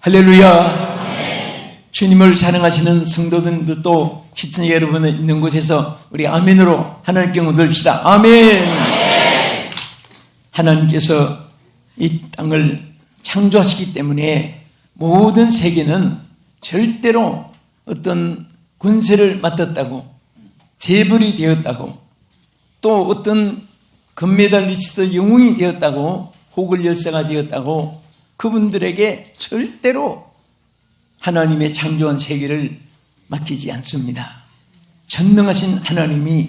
할렐루야. 주님을 사랑하시는 성도들도 시청자 여러분 있는 곳에서 우리 아멘으로 하나님께 기도합시다. 아멘. 하나님께서 이 땅을 창조하시기 때문에 모든 세계는 절대로 어떤 권세를 맡았다고, 재벌이 되었다고, 또 어떤 금메달리스트 영웅이 되었다고, 호글 열사가 되었다고, 그분들에게 절대로 하나님의 창조한 세계를 맡기지 않습니다. 전능하신 하나님이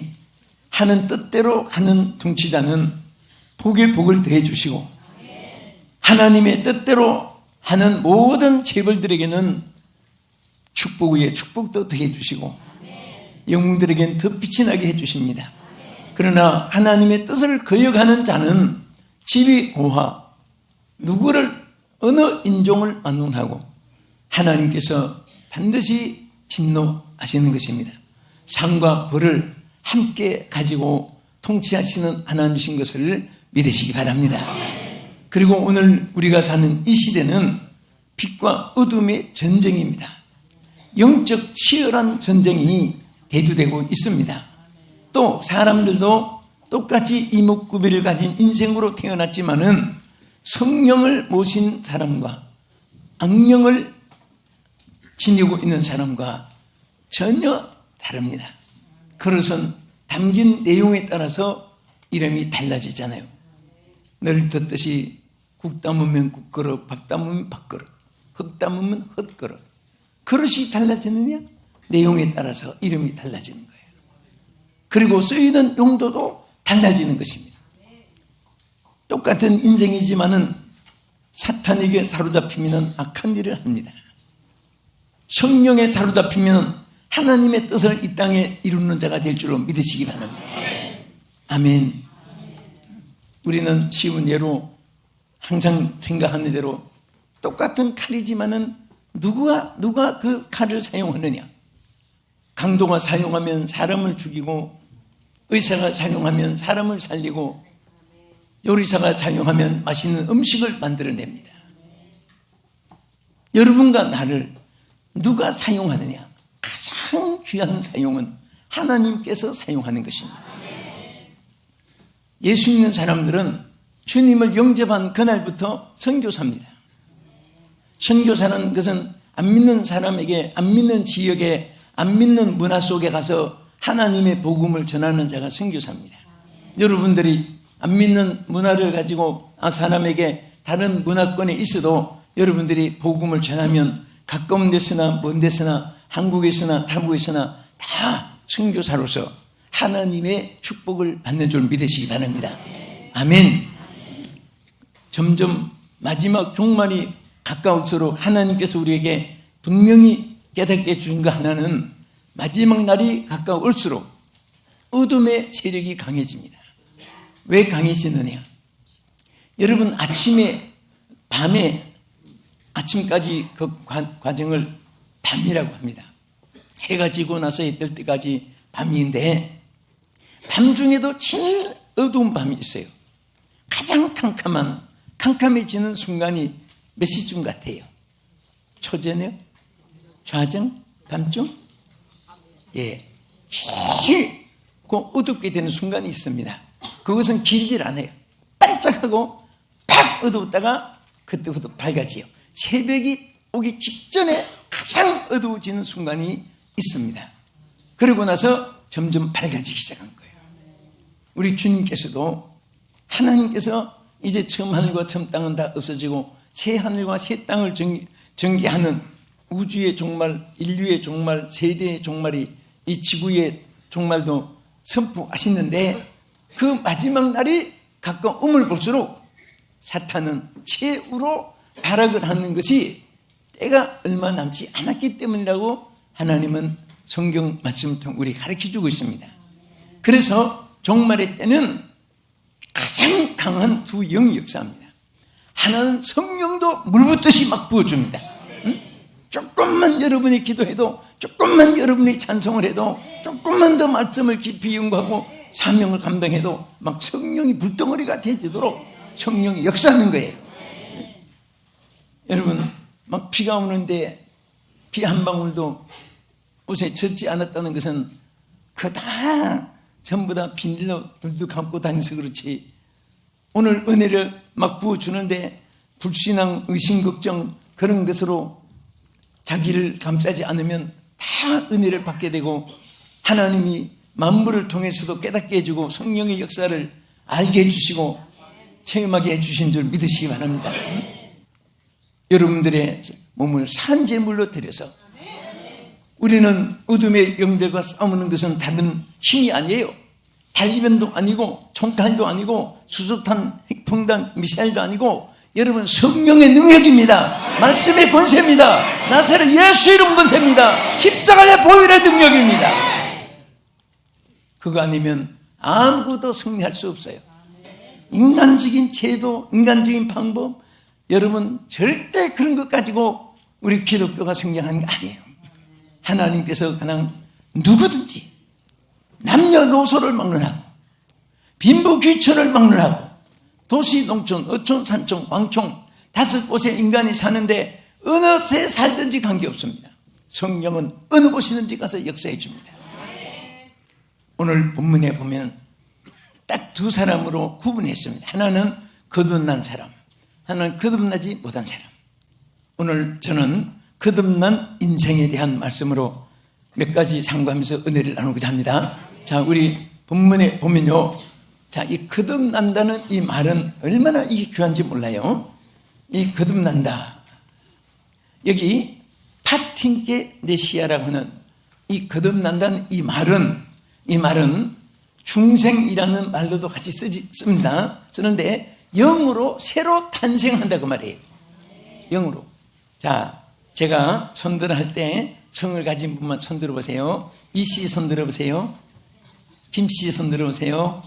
하는 뜻대로 하는 통치자는 복에 복을 더해 주시고, 하나님의 뜻대로 하는 모든 재벌들에게는 축복 위에 축복도 더해 주시고, 영웅들에게는 더 빛이 나게 해 주십니다. 그러나 하나님의 뜻을 거역하는 자는 집이 고하, 누구를 어느 인종을 만론하고 하나님께서 반드시 진노하시는 것입니다. 상과 벌을 함께 가지고 통치하시는 하나님이신 것을 믿으시기 바랍니다. 그리고 오늘 우리가 사는 이 시대는 빛과 어둠의 전쟁입니다. 영적 치열한 전쟁이 대두되고 있습니다. 또 사람들도 똑같이 이목구비를 가진 인생으로 태어났지만은 성령을 모신 사람과 악령을 지니고 있는 사람과 전혀 다릅니다. 그것은 담긴 내용에 따라서 이름이 달라지잖아요. 늘 듣듯이 국 담으면 국그릇, 밥 담으면 밥그릇, 흙 담으면 흙그릇. 그릇이 달라지느냐? 내용에 따라서 이름이 달라지는 거예요. 그리고 쓰이는 용도도 달라지는 것입니다. 똑같은 인생이지만은 사탄에게 사로잡히면 악한 일을 합니다. 성령에 사로잡히면 하나님의 뜻을 이 땅에 이루는 자가 될 줄로 믿으시기 바랍니다. 아멘. 우리는 쉬운 예로 항상 생각하는 대로 똑같은 칼이지만은 누가 그 칼을 사용하느냐? 강도가 사용하면 사람을 죽이고, 의사가 사용하면 사람을 살리고, 요리사가 사용하면 맛있는 음식을 만들어냅니다. 여러분과 나를 누가 사용하느냐? 가장 귀한 사용은 하나님께서 사용하는 것입니다. 예수 믿는 사람들은 주님을 영접한 그날부터 선교사입니다. 선교사는 것은 안 믿는 사람에게, 안 믿는 지역에, 안 믿는 문화 속에 가서 하나님의 복음을 전하는 자가 선교사입니다. 여러분들이 안 믿는 문화를 가지고 사람에게 다른 문화권에 있어도 여러분들이 복음을 전하면 가까운 데서나 먼 데서나 한국에서나 타국에서나 다 선교사로서 하나님의 축복을 받는 줄 믿으시기 바랍니다. 아멘. 점점 마지막 종말이 가까울수록 하나님께서 우리에게 분명히 깨닫게 해준 거 하나는 마지막 날이 가까울수록 어둠의 세력이 강해집니다. 왜 강해지느냐? 여러분, 밤에 아침까지 그 과정을 밤이라고 합니다. 해가 지고 나서 해 뜰 때까지 밤인데, 밤 중에도 제일 어두운 밤이 있어요. 가장 캄캄해지는 순간이 몇 시쯤 같아요? 초저녁? 좌정? 밤중? 예. 제일 어둡게 되는 순간이 있습니다. 그것은 길질 않아요. 반짝하고 팍 어두웠다가 그때부터 밝아지요. 새벽이 오기 직전에 가장 어두워지는 순간이 있습니다. 그리고 나서 점점 밝아지기 시작한 거예요. 우리 주님께서도, 하나님께서 이제 처음 하늘과 처음 땅은 다 없어지고 새 하늘과 새 땅을 전개하는 우주의 종말, 인류의 종말, 세대의 종말이 이 지구의 종말도 선포하시는데, 그 마지막 날이 가까움을 볼수록 사탄은 최후로 발악을 하는 것이 때가 얼마 남지 않았기 때문이라고 하나님은 성경 말씀 통해 우리 가르쳐주고 있습니다. 그래서 종말의 때는 가장 강한 두 영이 역사합니다. 하나는 성령도 물붓듯이 막 부어줍니다. 조금만 여러분이 기도해도, 조금만 여러분이 찬송을 해도, 조금만 더 말씀을 깊이 연구하고 사명을 감당해도 막 성령이 불덩어리가 되지도록 성령이 역사하는 거예요. 여러분, 막 비가 오는데 비 한 방울도 옷에 젖지 않았다는 것은 그 다 전부 다 비닐로 둘둘 감고 다녀서 그렇지, 오늘 은혜를 막 부어주는데 불신앙, 의심, 걱정 그런 것으로 자기를 감싸지 않으면 다 은혜를 받게 되고 하나님이 만물을 통해서도 깨닫게 해주고 성령의 역사를 알게 해주시고 체험하게 해주신 줄 믿으시기 바랍니다. 여러분들의 몸을 산제물로 드려서, 우리는 어둠의 영들과 싸우는 것은 다른 힘이 아니에요. 달리변도 아니고 총탄도 아니고 수소탄, 핵폭탄, 미사일도 아니고 여러분 성령의 능력입니다. 말씀의 권세입니다. 나사렛 예수 이름 권세입니다. 십자가의 보혈의 능력입니다. 그거 아니면 아무것도 승리할 수 없어요. 인간적인 제도, 인간적인 방법, 여러분 절대 그런 것 가지고 우리 기독교가 성장하는 게 아니에요. 하나님께서 그냥 누구든지 남녀노소를 막론하고 빈부귀천을 막론하고 도시, 농촌, 어촌, 산촌, 광촌 5곳에 인간이 사는데 어느 곳에 살든지 관계없습니다. 성령은 어느 곳이든지 가서 역사해 줍니다. 오늘 본문에 보면 딱 2사람으로 구분했습니다. 하나는 거듭난 사람, 하나는 거듭나지 못한 사람. 오늘 저는 거듭난 인생에 대한 말씀으로 몇 가지 상고하면서 은혜를 나누고자 합니다. 자, 우리 본문에 보면요, 자, 이 거듭난다는 이 말은 얼마나 이게 귀한지 몰라요. 이 거듭난다, 여기 파틴게 네시아라고 하는 이 거듭난다는 이 말은 중생이라는 말로도 같이 씁니다. 쓰는데 영으로 새로 탄생한다고 말이에요. 영으로. 자, 제가 손들할 때 성을 가진 분만 손들어 보세요. 이씨 손들어 보세요. 김씨 손들어 보세요.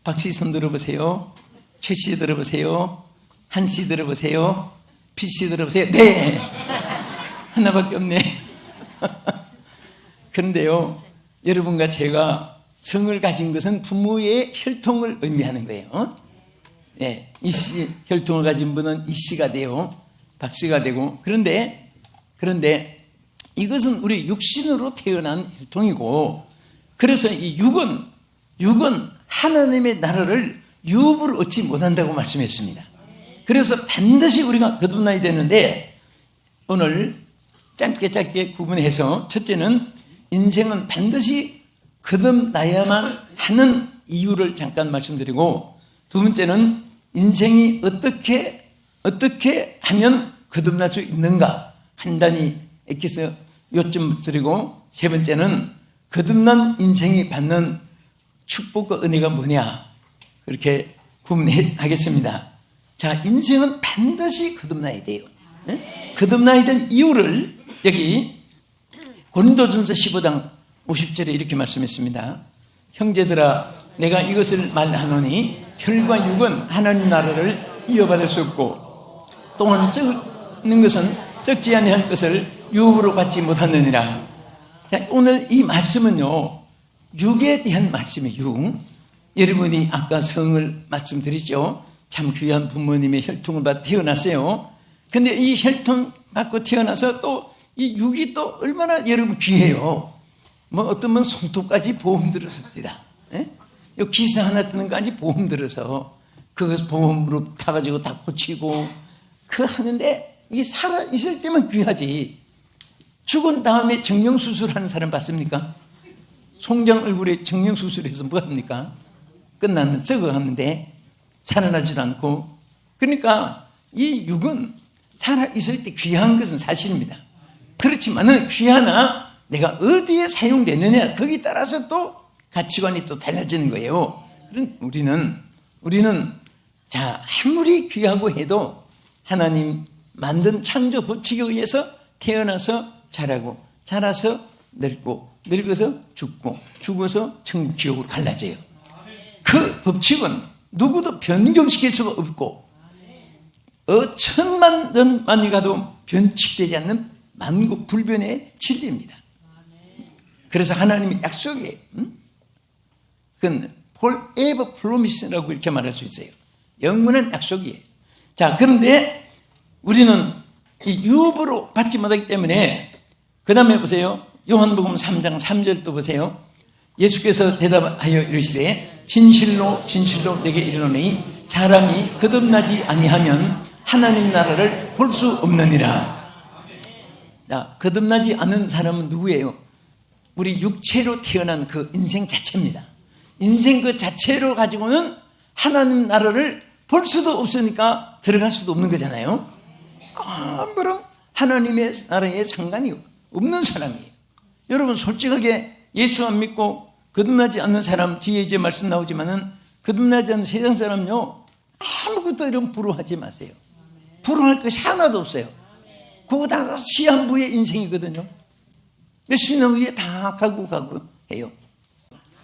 박씨 손들어 보세요. 최씨 들어보세요. 한씨 들어보세요. 피씨 들어보세요. 네, 하나밖에 없네. 그런데요, 여러분과 제가 성을 가진 것은 부모의 혈통을 의미하는 거예요. 네, 이씨 혈통을 가진 분은 이씨가 돼요. 박씨가 되고. 그런데 이것은 우리 육신으로 태어난 혈통이고, 그래서 이 육은 하나님의 나라를 유업을 얻지 못한다고 말씀했습니다. 그래서 반드시 우리가 거듭나야 되는데, 오늘 짧게 구분해서, 첫째는 인생은 반드시 거듭나야만 하는 이유를 잠깐 말씀드리고, 두 번째는 인생이 어떻게 하면 거듭날 수 있는가 간단히 익혀서 요점 드리고, 세 번째는 거듭난 인생이 받는 축복과 은혜가 뭐냐, 그렇게 구분하겠습니다. 자, 인생은 반드시 거듭나야 돼요. 네? 거듭나야 될 이유를 여기 고린도전서 15장 50절에 이렇게 말씀했습니다. 형제들아, 내가 이것을 말하노니 혈과 육은 하나님 나라를 이어받을 수 없고, 또한 썩는 것은 썩지 아니한 것을 유업으로 받지 못하느니라. 자, 오늘 이 말씀은요, 육에 대한 말씀이에요. 육. 여러분이 아까 성을 말씀드리죠. 참 귀한 부모님의 혈통을 받아 태어났어요. 근데 이 혈통 받고 태어나서 또 이 육이 또 얼마나 여러분 귀해요. 뭐 어떤 분 손톱까지 보험 들었습니다. 예? 요 기사 하나 뜨는 거까지 보험 들어서 그것 보험으로 타가지고 다 고치고 그 하는데, 이게 살아 있을 때만 귀하지. 죽은 다음에 정형수술하는 사람 봤습니까? 송장 얼굴에 정형수술해서 뭐 합니까? 끝나면 썩어가는데 살아나지도 않고. 그러니까 이 육은 살아있을 때 귀한 것은 사실입니다. 그렇지만은 귀하나 내가 어디에 사용되느냐, 거기 따라서 또 가치관이 또 달라지는 거예요. 우리는 자, 아무리 귀하고 해도 하나님 만든 창조 법칙에 의해서 태어나서 자라고, 자라서 늙고, 늙어서 죽고, 죽어서 천국 지옥으로 갈라져요. 그 법칙은 누구도 변경시킬 수가 없고, 천만 년만이 가도 변칙되지 않는 만국불변의 진리입니다. 그래서 하나님의 약속이에요. 그건 forever promise라고 이렇게 말할 수 있어요. 영원한 약속이에요. 자, 그런데 우리는 이 유업으로 받지 못하기 때문에 그 다음에 보세요. 요한복음 3장 3절 또 보세요. 예수께서 대답하여 이르시되 진실로 진실로 내게 이르노니 사람이 거듭나지 아니하면 하나님 나라를 볼 수 없느니라. 자, 거듭나지 않은 사람은 누구예요? 우리 육체로 태어난 그 인생 자체입니다. 인생 그 자체로 가지고는 하나님 나라를 볼 수도 없으니까 들어갈 수도 없는 거잖아요. 아무런 하나님의 나라에 상관이 없는 사람이에요. 여러분 솔직하게 예수 안 믿고 거듭나지 않는 사람, 뒤에 이제 말씀 나오지만은 거듭나지 않는 세상 사람요 아무것도 이런 부러워하지 마세요. 부러워할 것이 하나도 없어요. 그거 다 시한부의 인생이거든요. 신앙 위에 다 가고 해요.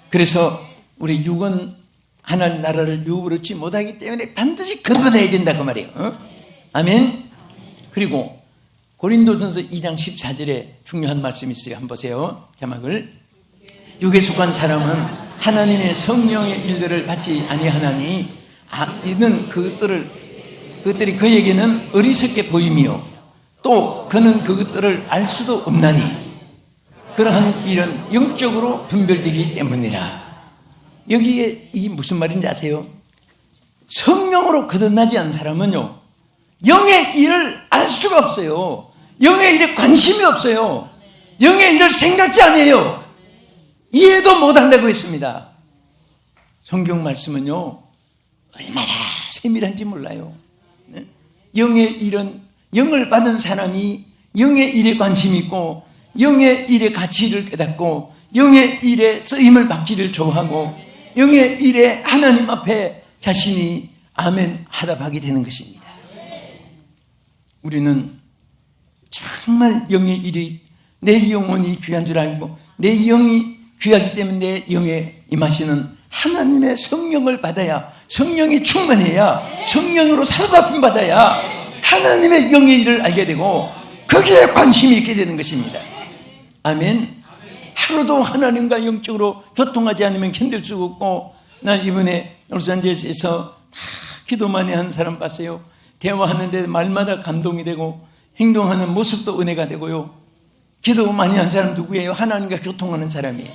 그래서 우리 육은 하나님 나라를 유업으로 얻지 못하기 때문에 반드시 거듭나야 된다 그 말이에요. 아멘. 그리고 고린도전서 2장 14절에 중요한 말씀이 있어요. 한번 보세요. 자막을. 육에 속한 사람은 하나님의 성령의 일들을 받지 아니하나니 이는 그것들이 그에게는 어리석게 보임이요 또 그는 그것들을 알 수도 없나니 그러한 일은 영적으로 분별되기 때문이라. 여기에 이 무슨 말인지 아세요? 성령으로 거듭나지 않은 사람은요 영의 일을 알 수가 없어요. 영의 일에 관심이 없어요. 영의 일을 생각지 않아요. 이해도 못한다고 했습니다. 성경 말씀은요 얼마나 세밀한지 몰라요. 영의 일은 영을 받은 사람이 영의 일에 관심이 있고 영의 일의 가치를 깨닫고 영의 일에 쓰임을 받기를 좋아하고 영의 일에 하나님 앞에 자신이 아멘 하답하게 되는 것입니다. 우리는 정말 영의 일이 내 영혼이 귀한 줄 알고 내 영이 귀하기 때문에 내 영에 임하시는 하나님의 성령을 받아야, 성령이 충만해야, 성령으로 사로잡힘 받아야 하나님의 영의 일을 알게 되고 거기에 관심이 있게 되는 것입니다. 아멘. 하루도 하나님과 영적으로 교통하지 않으면 견딜 수가 없고, 나 이번에 로스앤젤레스에서 다 기도 많이 하는 사람 봤어요. 대화하는데 말마다 감동이 되고 행동하는 모습도 은혜가 되고요. 기도 많이 한 사람 누구예요? 하나님과 교통하는 사람이에요.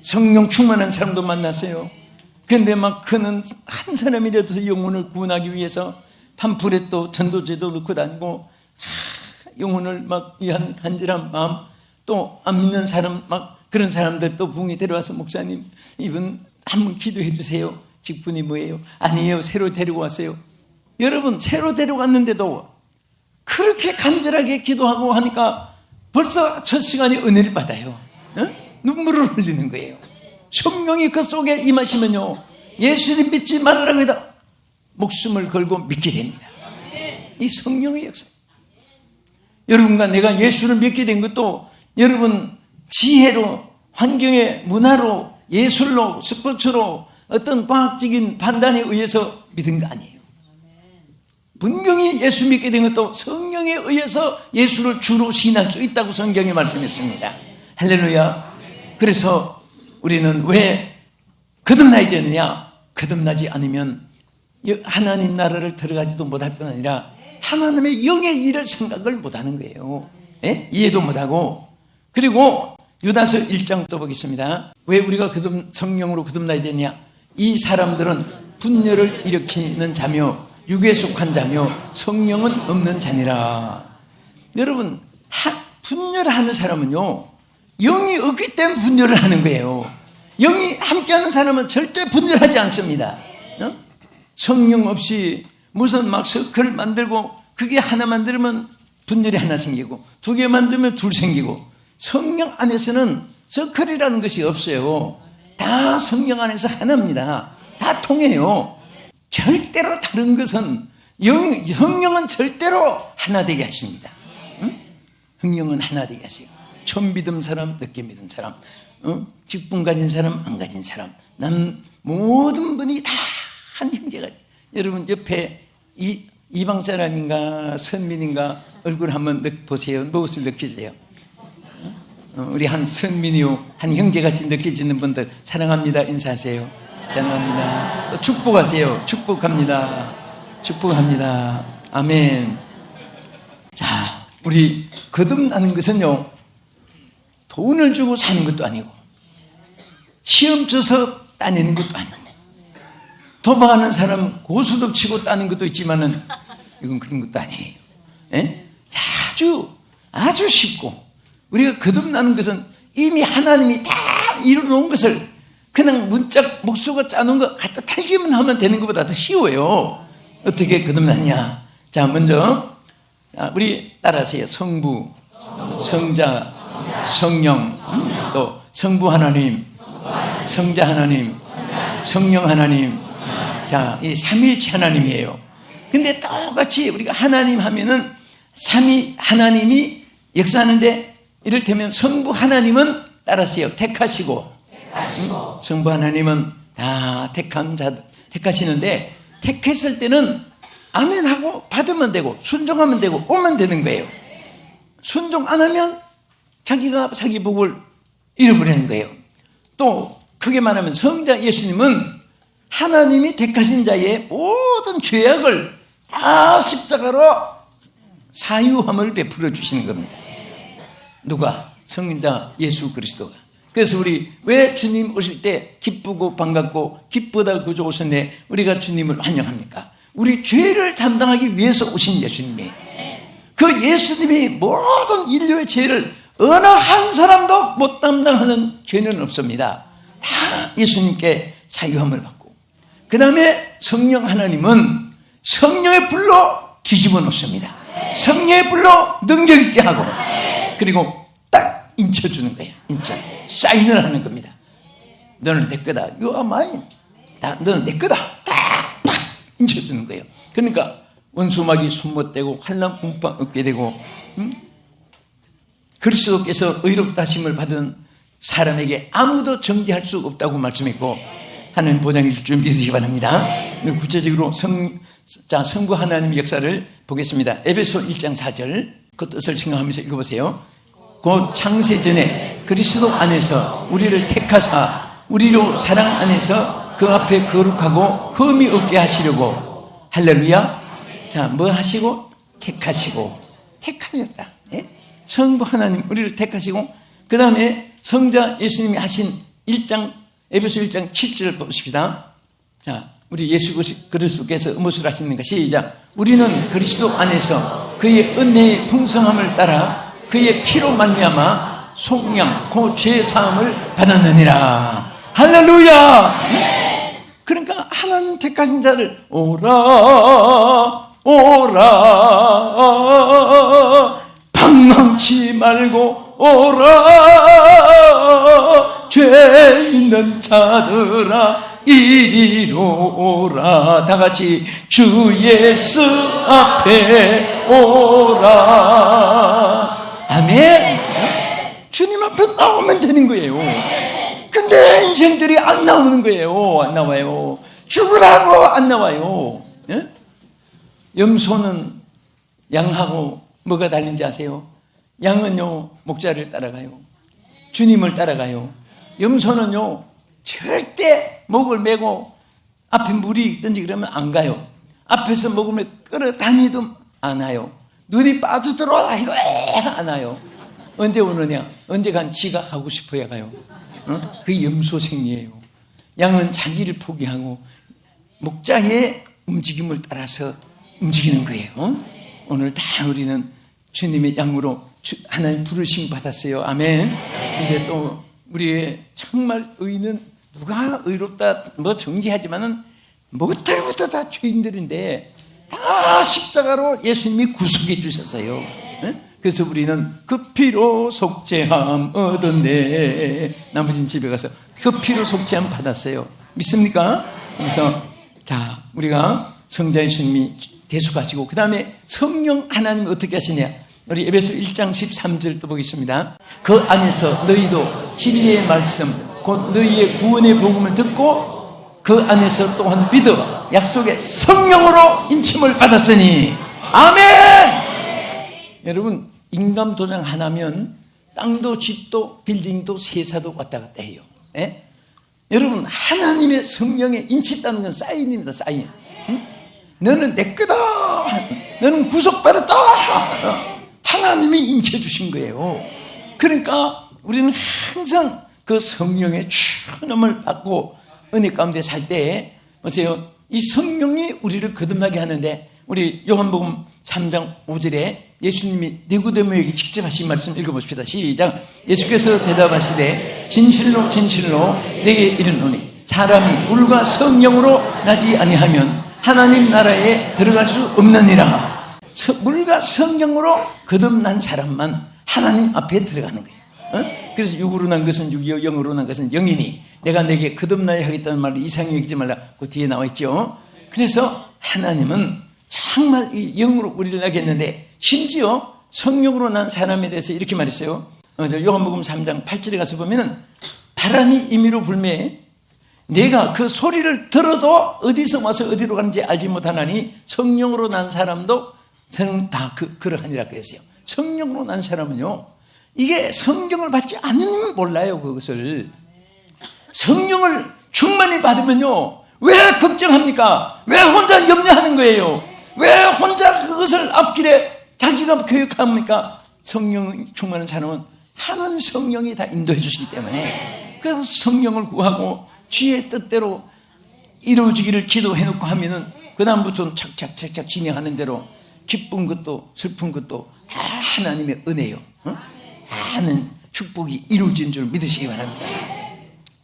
성령 충만한 사람도 만났어요. 그런데 막 그는 한 사람이라도 영혼을 구원하기 위해서 팜플렛도 전도제도 넣고 다니고 영혼을 막 위한 간절한 마음, 또 안 믿는 사람 막 그런 사람들 또 붕이 데려와서 목사님 이분 한번 기도해 주세요. 직분이 뭐예요? 아니에요, 새로 데리고 왔어요. 여러분 새로 데려왔는데도 그렇게 간절하게 기도하고 하니까 벌써 첫 시간이 은혜를 받아요. 눈물을 흘리는 거예요. 성령이 그 속에 임하시면요 예수님 믿지 말으라고 해도 목숨을 걸고 믿게 됩니다. 이 성령의 역사. 여러분과 내가 예수를 믿게 된 것도 여러분 지혜로, 환경의 문화로, 예술로, 스포츠로 어떤 과학적인 판단에 의해서 믿은 거 아니에요. 분명히 예수 믿게 된 것도 성령에 의해서 예수를 주로 신할 수 있다고 성경이 말씀했습니다. 할렐루야. 그래서 우리는 왜 거듭나야 되느냐? 거듭나지 않으면 하나님 나라를 들어가지도 못할 뿐 아니라 하나님의 영의 일을 생각을 못하는 거예요. 예? 이해도 못하고. 그리고 유다서 1장 또 보겠습니다. 왜 우리가 성령으로 거듭나야 되냐? 이 사람들은 분열을 일으키는 자며 육에 속한 자며 성령은 없는 자니라. 여러분 분열하는 사람은요 영이 없기 때문에 분열을 하는 거예요. 영이 함께하는 사람은 절대 분열하지 않습니다. 성령 없이 무슨 막 서클을 만들고 그게 하나 만들면 분열이 하나 생기고 두 개 만들면 둘 생기고, 성령 안에서는 서클이라는 것이 없어요. 다 성령 안에서 하나입니다. 다 통해요. 절대로 다른 것은 성령은 절대로 하나 되게 하십니다. 성령은 하나 되게 하세요. 처음 믿은 사람, 늦게 믿은 사람, 직분 가진 사람, 안 가진 사람, 난 모든 분이 다 한 형제가. 여러분 옆에 이방 사람인가 선민인가 얼굴 한번 보세요. 무엇을 느끼세요? 우리 한 선민이요, 한 형제같이 느껴지는 분들 사랑합니다 인사하세요. 사랑합니다. 또 축복하세요. 축복합니다. 축복합니다. 아멘. 자, 우리 거듭나는 것은요, 돈을 주고 사는 것도 아니고, 시험 쳐서 따내는 것도 아니고, 도박하는 사람 고수도 치고 따는 것도 있지만은, 이건 그런 것도 아니에요. 예? 아주 쉽고, 우리가 거듭나는 것은 이미 하나님이 다 이루어놓은 것을 그냥 문짝 목수가 짜놓은 거 갖다 탈기만 하면 되는 것보다 더 쉬워요. 어떻게 거듭났냐? 자, 먼저 우리 따라하세요. 성부, 성자, 성령, 또 성부 하나님, 성자 하나님, 성령 하나님. 자, 이 삼위일체 하나님이에요. 근데 똑같이 우리가 하나님 하면은 삼위 하나님이 역사하는데, 이를테면 성부 하나님은 따라하세요. 택하시고, 성부 하나님은 다 택한 자 택하시는데, 택했을 때는 아멘하고 받으면 되고 순종하면 되고 오면 되는 거예요. 순종 안 하면 자기가 자기 복을 잃어버리는 거예요. 또 크게 말하면 성자 예수님은 하나님이 택하신 자의 모든 죄악을 다 십자가로 사유함을 베풀어 주시는 겁니다. 누가? 성자 예수 그리스도가. 그래서 우리 왜 주님 오실 때 기쁘고 반갑고 기쁘다 구주 오셨네, 우리가 주님을 환영합니까? 우리 죄를 담당하기 위해서 오신 예수님이에요. 그 예수님이 모든 인류의 죄를 어느 한 사람도 못 담당하는 죄는 없습니다. 다 예수님께 사유함을 받고, 그 다음에 성령 하나님은 성령의 불로 뒤집어 놓습니다. 성령의 불로 능력 있게 하고, 그리고 딱 인쳐주는 거예요. 인쳐 사인을 하는 겁니다. 너는 내 거다. You are mine. 너는 내 거다. 딱 인쳐주는 거예요. 그러니까 원수막이 숨못되고 환난 분파 없게 되고, 그리스도께서 의롭다 하심을 받은 사람에게 아무도 정죄할 수 없다고 말씀했고, 하나님 보장해 줄 줄 믿으시기 바랍니다. 구체적으로 성부 하나님의 역사를 보겠습니다. 에베소 1장 4절 그 뜻을 생각하면서 읽어보세요. 곧 창세전에 그리스도 안에서 우리를 택하사 우리로 사랑 안에서 그 앞에 거룩하고 흠이 없게 하시려고. 할렐루야. 자, 뭐 하시고? 택하시고. 택하였다. 네? 성부 하나님 우리를 택하시고, 그 다음에 성자 예수님이 하신 1장 에베소 1장 7절을 보십시다. 자, 우리 예수 그리스도께서 무엇을 하시는가? 시작. 우리는 그리스도 안에서 그의 은혜의 풍성함을 따라 그의 피로 말미암아 속량 곧 죄 사함을 받았느니라. 할렐루야. 네. 그러니까 하나님 택하신 자를 오라 방황치 말고 오라, 죄 있는 자들아 이리로 오라. 다 같이 주 예수 앞에 오라. 아멘. 주님 앞에 나오면 되는 거예요. 근데 인생들이 안 나오는 거예요. 안 나와요. 죽으라고 안 나와요. 예? 염소는 양하고 뭐가 다른지 아세요? 양은요 목자를 따라가요. 주님을 따라가요. 염소는요 절대 목을 메고 앞에 물이 있든지 그러면 안 가요. 앞에서 먹으면 끌어다니도 안 와요. 눈이 빠져들어와 해도 안 와요. 언제 오느냐? 언제간 지가 가고 싶어야 가요. 그게 염소 생리예요. 양은 자기를 포기하고 목자의 움직임을 따라서 움직이는 거예요. 오늘 다 우리는 주님의 양으로 하나님 부르심 받았어요. 아멘. 이제 또 우리의 정말 의는 누가 의롭다 뭐 정죄하지만은 못할부터 다 죄인들인데 다 십자가로 예수님이 구속해 주셨어요. 그래서 우리는 그 피로 속죄함 얻었네. 나머지는 집에 가서 그 피로 속죄함 받았어요. 믿습니까? 그래서 자, 우리가 성자 예수님이 대속하시고, 그 다음에 성령 하나님이 어떻게 하시냐? 우리 에베소 1장 13절 또 보겠습니다. 그 안에서 너희도 진리의 말씀 곧 너희의 구원의 복음을 듣고 그 안에서 또한 믿어 약속의 성령으로 인침을 받았으니. 아멘. 여러분, 인감 도장 하나면 땅도 집도 빌딩도 세사도 왔다 갔다 해요. 예? 여러분, 하나님의 성령에 인치 있다는 건 사인입니다. 사인. 응? 너는 내 거다. 너는 구속받았다. 하나님이 인쳐 주신 거예요. 그러니까 우리는 항상 그 성령의 충만함을 받고 은혜 가운데 살 때 보세요. 이 성령이 우리를 거듭나게 하는데 우리 요한복음 3장 5절에 예수님이 니고데모에게 직접 하신 말씀 읽어봅시다. 시작. 예수께서 대답하시되 진실로 진실로 내게 이르노니 사람이 물과 성령으로 나지 아니하면 하나님 나라에 들어갈 수 없느니라. 물과 성령으로 거듭난 사람만 하나님 앞에 들어가는 거예요. 그래서 육으로 난 것은 육이요 영으로 난 것은 영이니 내가 내게 거듭나야 하겠다는 말로 이상히 여기지 말라. 그 뒤에 나와 있죠. 그래서 하나님은 정말 이 영으로 우리를 나게 했는데 심지어 성령으로 난 사람에 대해서 이렇게 말했어요. 요한복음 3장 8절에 가서 보면은 바람이 임의로 불매 내가 그 소리를 들어도 어디서 와서 어디로 가는지 알지 못하나니 성령으로 난 사람도 저는 다 그러하니라 그랬어요. 성령으로 난 사람은요, 이게 성령을 받지 않으면 몰라요. 그것을 성령을 충만히 받으면요, 왜 걱정합니까? 왜 혼자 염려하는 거예요? 왜 혼자 그것을 앞길에 자기가 교육합니까? 성령 충만한 사람은 하나님 성령이 다 인도해 주시기 때문에 그래서 성령을 구하고 주의 뜻대로 이루어지기를 기도해놓고 하면은 그 다음부터는 착착착착 진행하는 대로 기쁜 것도 슬픈 것도 다 하나님의 은혜요. 다는 축복이 이루어진 줄 믿으시기 바랍니다.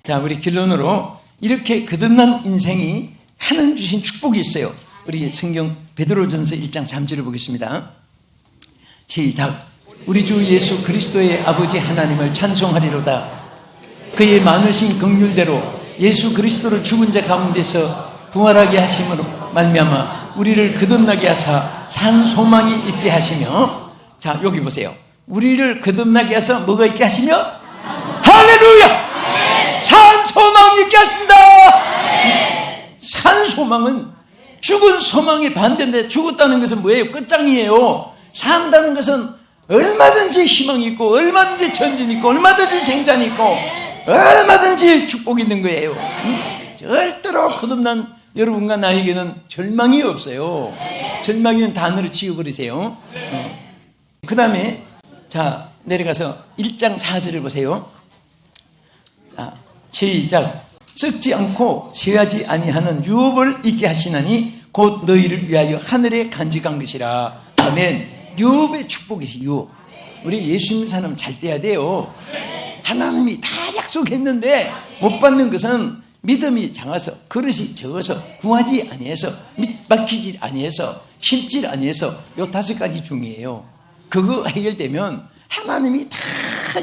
자, 우리 결론으로 이렇게 거듭난 인생이 하나님 주신 축복이 있어요. 우리 성경 베드로전서 1장 3절을 보겠습니다. 시작. 우리 주 예수 그리스도의 아버지 하나님을 찬송하리로다. 그의 많으신 긍휼대로 예수 그리스도를 죽은 자 가운데서 부활하게 하심으로 말미암아 우리를 거듭나게 하사 산 소망이 있게 하시며, 자 여기 보세요. 우리를 거듭나게 하사 뭐가 있게 하시며? 할렐루야! 산 소망이 있게 하신다. 산 소망은 죽은 소망의 반대인데, 죽었다는 것은 뭐예요? 끝장이에요. 산다는 것은 얼마든지 희망이 있고 얼마든지 전진이 있고 얼마든지 생산이 있고 얼마든지 축복이 있는 거예요. 절대로 거듭난 여러분과 나에게는 절망이 없어요. 절망이는 단어를 지워버리세요. 그 다음에 자 내려가서 1장 4절을 보세요. 자, 시작. 썩지 않고 쇠하지 아니하는 유업을 있게 하시나니 곧 너희를 위하여 하늘에 간직한 것이라. 아멘. 유업의 축복이지. 유업. 우리 예수 믿는 사람 잘 돼야 돼요. 하나님이 다 약속했는데 못 받는 것은 믿음이 작아서, 그릇이 적어서, 구하지 아니해서, 맡기지 아니해서, 심지 아니해서, 요 5가지 중이에요. 그거 해결되면 하나님이 다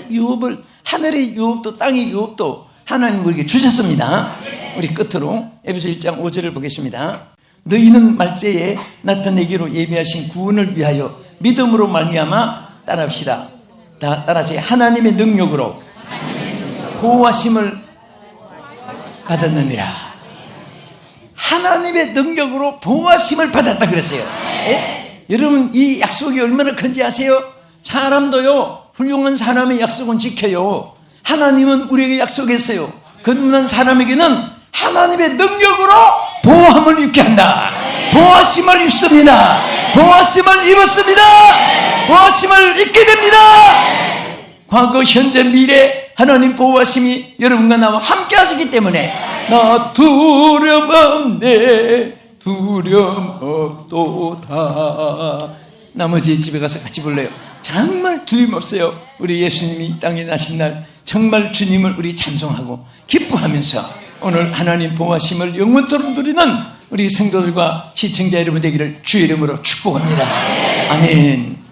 유업을, 하늘의 유업도 땅의 유업도 하나님 우리에게 주셨습니다. 우리 끝으로 에베소 1장 5절을 보겠습니다. 너희는 말세에 나타내기로 예비하신 구원을 위하여 믿음으로 말미암아 따라합시다. 다 따라하세요. 하나님의 능력으로 보호하심을 받았느니라. 하나님의 능력으로 보호하심을 받았다 그랬어요. 예? 여러분 이 약속이 얼마나 큰지 아세요? 사람도요 훌륭한 사람의 약속은 지켜요. 하나님은 우리에게 약속했어요. 거듭난 사람에게는 하나님의 능력으로 보호함을 입게 한다. 보호하심을 입습니다. 보호하심을 입었습니다. 보호하심을 입게 됩니다. 과거, 현재, 미래 하나님 보호하심이 여러분과 나와 함께 하시기 때문에 나 두려움 없네, 두려움 없도다. 나머지 집에 가서 같이 불러요. 정말 두려움 없어요. 우리 예수님이 이 땅에 나신 날 정말 주님을 우리 찬송하고 기뻐하면서 오늘 하나님 보호하심을 영원토록 누리는 우리 성도들과 시청자 여러분 되기를 주의 이름으로 축복합니다. 아멘.